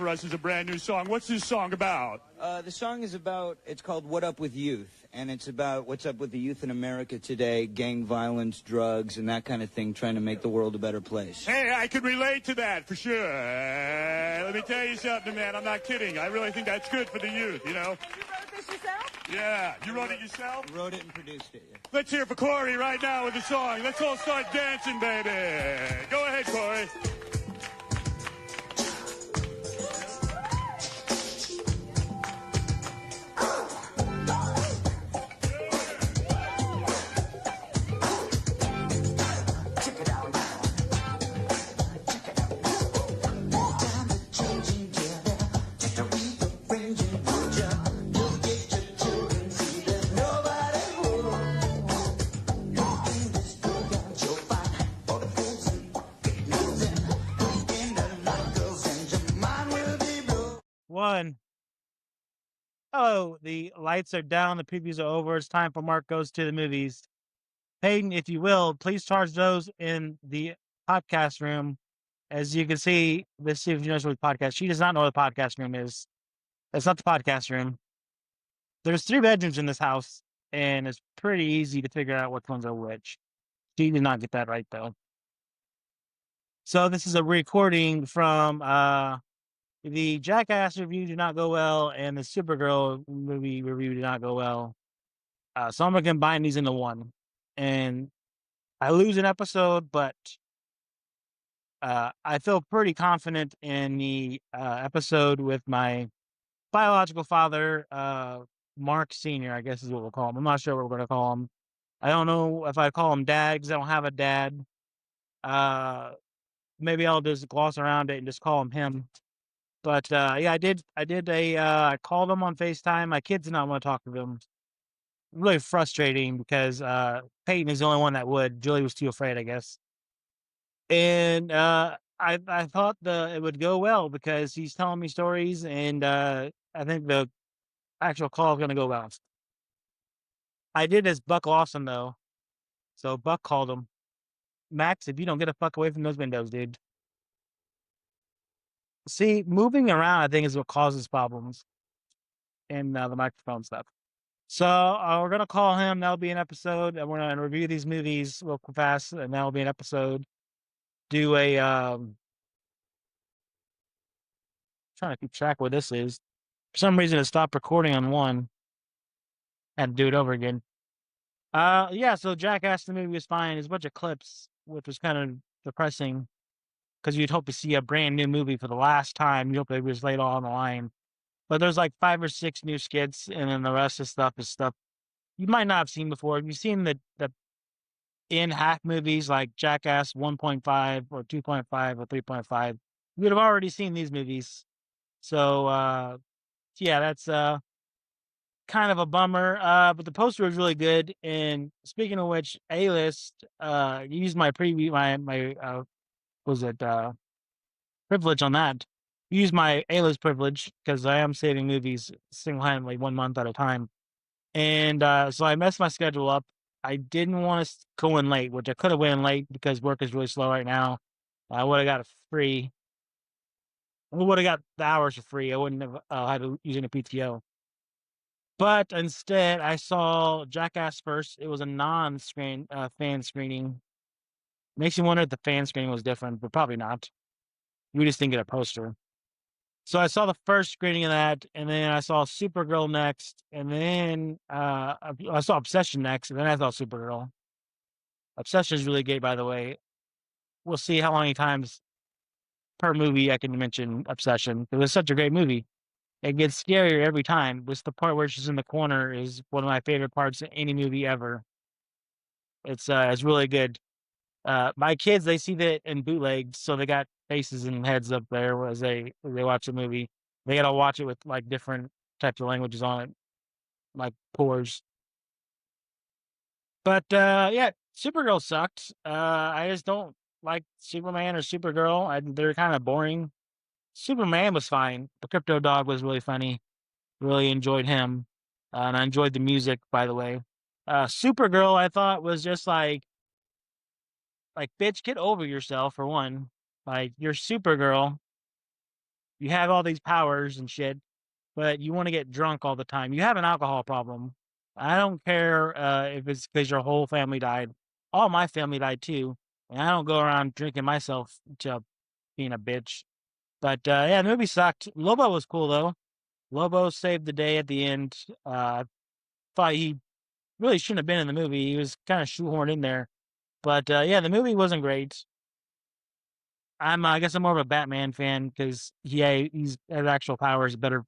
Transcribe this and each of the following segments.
for us is a brand new song. What's this song about? The song is about, it's called What Up With Youth, and it's about what's up with the youth in America today, gang violence, drugs, and that kind of thing, trying to make the world a better place. Hey, I can relate to that for sure. Let me tell you something, man. I'm not kidding. I really think that's good for the youth, you know? You wrote this yourself? Yeah. You wrote it yourself? Wrote it and produced it, yeah. Let's hear it for Corey right now with the song. Let's all start dancing, baby. Go ahead, Corey. One. Oh, the lights are down. The previews are over. It's time for Mark Goes to the Movies. Peyton, if you will, please charge those in the podcast room. As you can see, this is knows what podcast. She does not know what the podcast room is. It's not the podcast room. There's 3 bedrooms in this house, and it's pretty easy to figure out which ones are which. She did not get that right, though. So this is a recording from the Jackass review did not go well, and the Supergirl movie review did not go well. So I'm going to combine these into one. And I lose an episode, but I feel pretty confident in the episode with my biological father, Mark Sr., I guess is what we'll call him. I'm not sure what we're going to call him. I don't know if I call him Dad because I don't have a dad. Maybe I'll just gloss around it and just call him. But yeah, I called him on FaceTime. My kids did not want to talk to him. Really frustrating because Peyton is the only one that would. Julie was too afraid, I guess. And I thought it would go well because he's telling me stories, and I think the actual call is going to go well. I did as Buck Lawson, though. So Buck called him. Max, if you don't get the fuck away from those windows, dude. See, moving around, I think, is what causes problems in the microphone stuff. So we're going to call him. That'll be an episode. And we're going to review these movies real fast, and that'll be an episode. Do a... trying to keep track where this is. For some reason, it stopped recording on one. Had to do it over again. Yeah, so Jackass the movie was fine. There's a bunch of clips, which was kind of depressing. Because you'd hope to see a brand new movie for the last time. You hope it was laid all on the line. But there's like 5 or 6 new skits, and then the rest of stuff is stuff you might not have seen before. If you've seen the in-hack movies like Jackass 1.5 or 2.5 or 3.5, you would have already seen these movies. So, yeah, that's kind of a bummer. But the poster was really good. And speaking of which, A-List, used my preview, privilege on that. Use my A-List privilege because I am saving movies single-handedly 1 month at a time. And so I messed my schedule up. I didn't want to go in late, which I could have went in late because work is really slow right now. I would have got it free. I would have got the hours for free. I wouldn't have had to use any PTO. But instead, I saw Jackass first. It was a non-screen fan screening. Makes you wonder if the fan screening was different, but probably not. We just didn't get a poster. So I saw the first screening of that, and then I saw Supergirl next, and then I saw Obsession next, and then I saw Supergirl. Obsession is really great, by the way. We'll see how many times per movie I can mention Obsession. It was such a great movie. It gets scarier every time. Just the part where she's in the corner is one of my favorite parts of any movie ever. It's really good. My kids, they see that in bootlegs, so they got faces and heads up there as they watch the movie. They gotta watch it with like different types of languages on it, like pores. But yeah, Supergirl sucked. I just don't like Superman or Supergirl. They're kind of boring. Superman was fine. The Crypto Dog was really funny. Really enjoyed him, and I enjoyed the music, by the way. Supergirl, I thought was just like, bitch, get over yourself for one. Like, you're Supergirl. You have all these powers and shit, but you want to get drunk all the time. You have an alcohol problem. I don't care if it's because your whole family died. All my family died too, and I don't go around drinking myself to being a bitch. But yeah, the movie sucked. Lobo was cool though. Lobo saved the day at the end. Thought he really shouldn't have been in the movie. He was kind of shoehorned in there. But yeah, the movie wasn't great. I guess I'm more of a Batman fan because he's has actual powers, better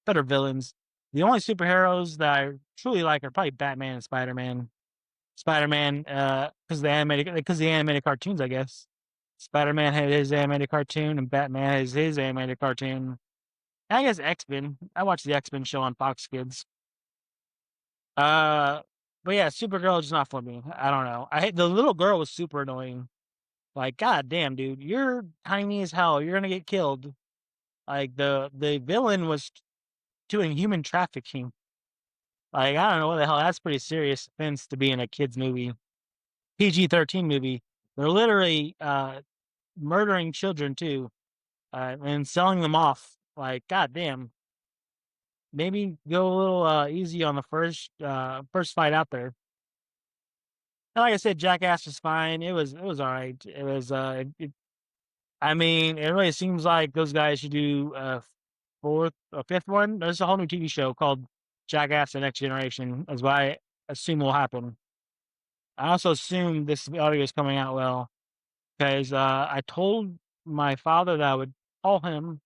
villains. The only superheroes that I truly like are probably Batman and Spider Man. Spider Man, because the animated cartoons, I guess. Spider Man had his animated cartoon, and Batman has his animated cartoon. And I guess X Men. I watched the X Men show on Fox Kids. Uh, but yeah, Supergirl is just not for me. I don't know. The little girl was super annoying. Like, god damn, dude, you're tiny as hell. You're gonna get killed. Like the villain was doing human trafficking. Like, I don't know what the hell. That's pretty serious offense to be in a kids movie, PG-13 movie. They're literally murdering children too, and selling them off. Like, god damn. Maybe go a little easy on the first fight out there. And like I said, Jackass was fine. It was all right. It was I mean, it really seems like those guys should do a fourth or fifth one. There's a whole new TV show called Jackass: The Next Generation, is what I assume will happen. I also assume this audio is coming out well because I told my father that I would call him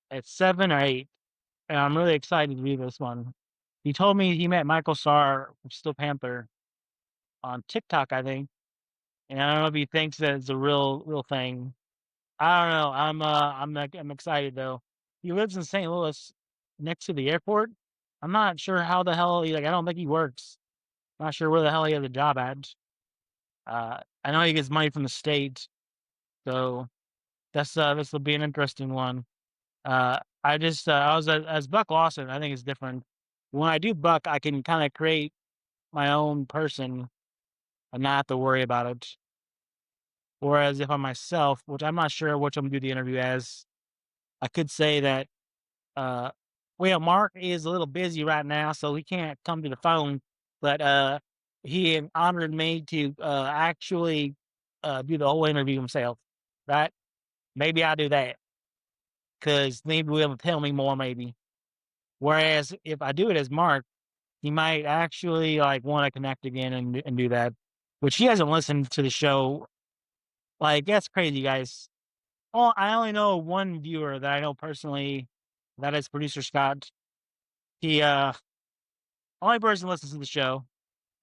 at 7 or 8, and I'm really excited to do this one. He told me he met Michael Starr from Steel Panther on TikTok, I think, and I don't know if he thinks that it's a real thing. I don't know. I'm excited though. He lives in St. Louis, next to the airport. I'm not sure how the hell I don't think he works. Not sure where the hell he has a job at. I know he gets money from the state, so this will be an interesting one. I was as Buck Lawson. I think it's different. When I do Buck, I can kind of create my own person and not have to worry about it. Whereas if I'm myself, which I'm not sure which I'm gonna do the interview as, I could say that well, Mark is a little busy right now, so he can't come to the phone, but he honored me to actually do the whole interview himself. Right? Maybe I'll do that because maybe he'll tell me more. Maybe. Whereas if I do it as Mark, he might actually like want to connect again and do that, which he hasn't listened to the show. Like that's crazy, guys. Oh, I only know one viewer that I know personally. That is producer Scott. He only person listens to the show.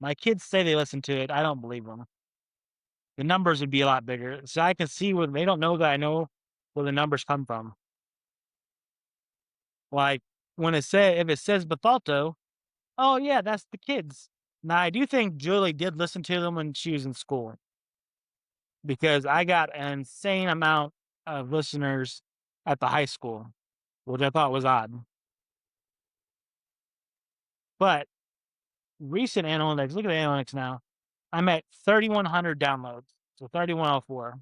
My kids say they listen to it. I don't believe them. The numbers would be a lot bigger. So I can see where they don't know that I know where the numbers come from. Like when if it says Bethalto, oh yeah, that's the kids. Now I do think Julie did listen to them when she was in school. Because I got an insane amount of listeners at the high school, which I thought was odd. But recent analytics, look at the analytics now. I'm at 3,100 downloads, so 3,104.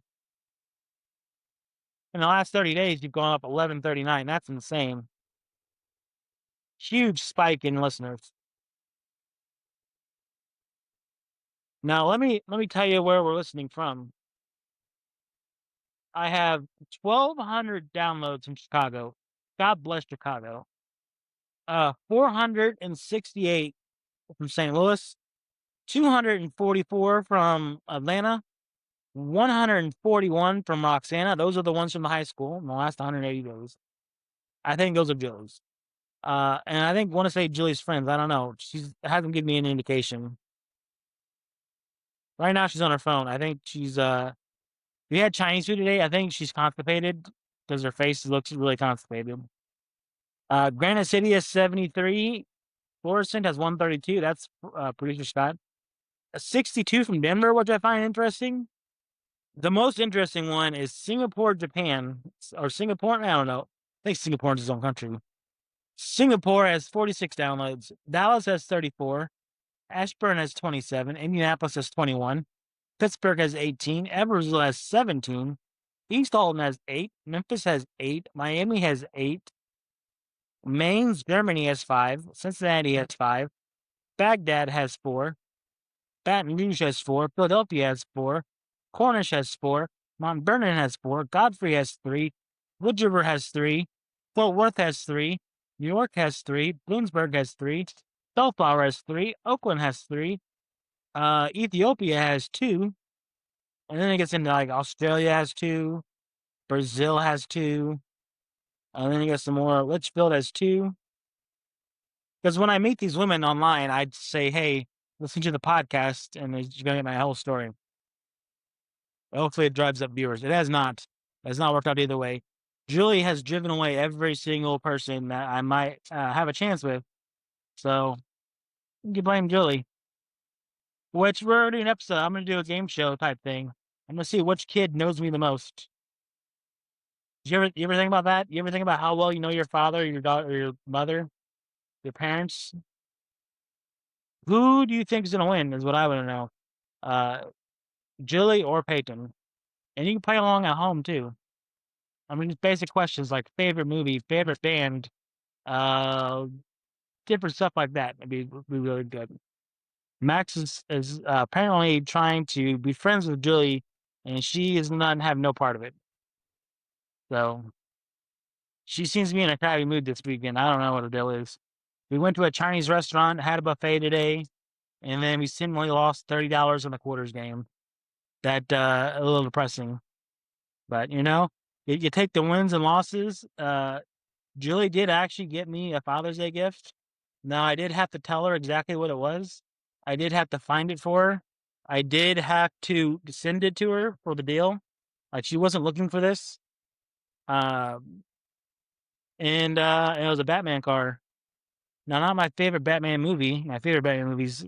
In the last 30 days, you've gone up 1,139. That's insane. Huge spike in listeners. Now let me tell you where we're listening from. I have 1,200 downloads from Chicago. God bless Chicago. 468 from St. Louis, 244 from Atlanta, 141 from Roxana. Those are the ones from the high school in the last 180 days. I think those are Julie's. And I think want to say Julie's friends. I don't know. She hasn't given me any indication. Right now she's on her phone. I think she's we had Chinese food today. I think she's constipated because her face looks really constipated. Granite City has 73. Florissant has 132. That's producer Scott. 62 from Denver, which I find interesting. The most interesting one is Singapore, Japan, or Singapore. I don't know. I think Singapore is its own country. Singapore has 46 downloads. Dallas has 34. Ashburn has 27. Indianapolis has 21. Pittsburgh has 18. Evansville has 17. East Alton has 8. Memphis has 8. Miami has 8. Mainz, Germany has 5. Cincinnati has 5. Baghdad has 4. Baton Rouge has 4. Philadelphia has 4. Cornish has 4. Mount Vernon has 4. Godfrey has 3. Wood River has 3. Fort Worth has 3. New York has 3. Bloomsburg has 3. Bellflower has 3. Oakland has 3. Ethiopia has 2. And then it gets into like Australia has 2. Brazil has 2. And then you got some more. Litchfield has 2. Because when I meet these women online, I'd say, hey, listen to the podcast, and you're going to get my whole story. Hopefully it drives up viewers. It has not. It has not worked out either way. Julie has driven away every single person that I might have a chance with. So you can blame Julie. Which we're already an episode. I'm going to do a game show type thing. I'm going to see which kid knows me the most. You ever think about that? You ever think about how well you know your father, your daughter, or your mother, your parents? Who do you think is going to win is what I want to know. Julie or Peyton? And you can play along at home too. I mean, just basic questions like favorite movie, favorite band, different stuff like that. It'd be really good. Max is apparently trying to be friends with Julie, and she is not have no part of it. So she seems to be in a crappy mood this weekend. I don't know what the deal is. We went to a Chinese restaurant, had a buffet today, and then we seemingly lost $30 on the quarters game. That a little depressing. But you know, you take the wins and losses. Julie did actually get me a Father's Day gift. Now, I did have to tell her exactly what it was. I did have to find it for her. I did have to send it to her for the deal. Like, she wasn't looking for this. And it was a Batman car. Now, not my favorite Batman movie. My favorite Batman movie's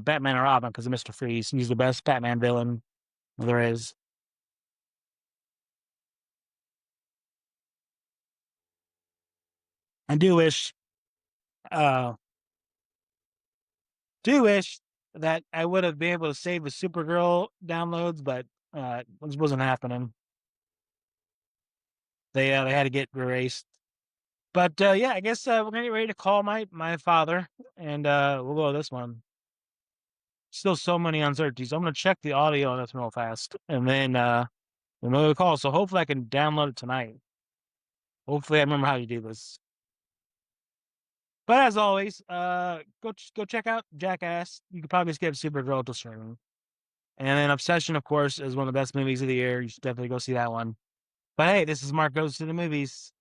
Batman and Robin because of Mr. Freeze. He's the best Batman villain there is. I do wish that I would have been able to save the Supergirl downloads, but this wasn't happening. They had to get erased. But yeah, I guess we're gonna get ready to call my father, and we'll go with this one. Still so many uncertainties. I'm gonna check the audio on this real fast, and then we'll make a call. So hopefully I can download it tonight. Hopefully I remember how to do this. But as always, go check out Jackass. You could probably skip Supergirl to streaming. And then Obsession, of course, is one of the best movies of the year. You should definitely go see that one. But hey, this is Mark Goes to the Movies.